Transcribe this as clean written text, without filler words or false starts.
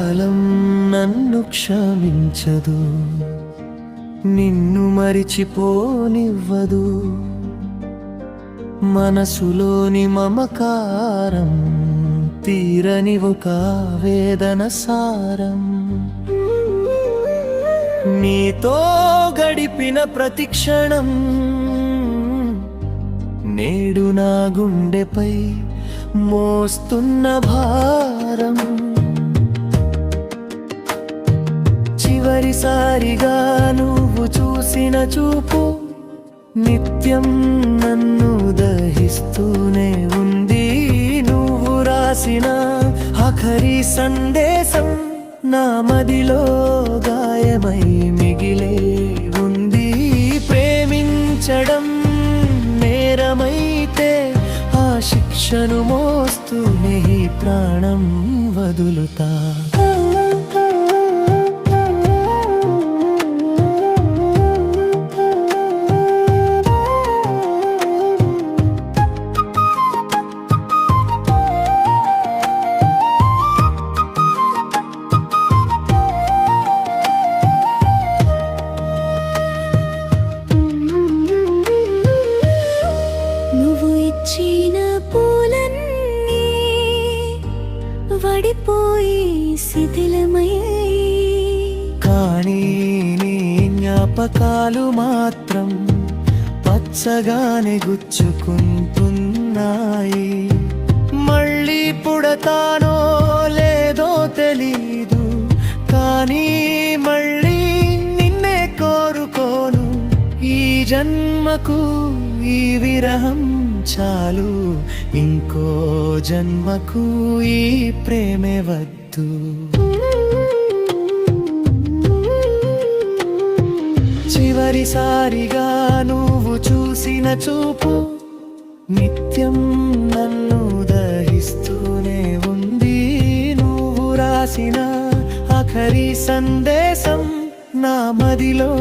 కాలం నన్ను క్షమించదు, నిన్ను మరిచిపోనివ్వదు. మనసులోని మమకారం తీరని ఒక వేదన సారం. నీతో గడిపిన ప్రతి క్షణం నేడు నా గుండెపై మోస్తున్న భారం. చివరిసారిగా నువ్వు చూసిన చూపు నిత్యం నన్ను దహిస్తూనే ఉంది. నువ్వు రాసిన ఆఖరి సందేశం నా మదిలో గాయమై మిగిలే ఉంది. ప్రేమించడం నేరమైతే ఆ శిక్షను మోస్తూనే ప్రాణం వదులుతా. ఇచ్చిన పూలన్నీ వడిపోయి శిథిలమై, కానీ నీ జ్ఞాపకాలు మాత్రం పచ్చగానే గుచ్చుకుంటున్నాయి. మళ్ళీ పుడతానో లేదో తెలీదు, కానీ మళ్ళీ నిన్నే కోరుకోను. ఈ జన్మకు ఈ విరహం చాలు, ఇంకో జన్మకు ఈ ప్రేమే వద్దు. చివరిసారిగా నువ్వు చూసిన చూపు నిత్యం నన్ను దహిస్తూనే ఉంది. నువ్వు రాసిన ఆఖరి సందేశం నా మదిలో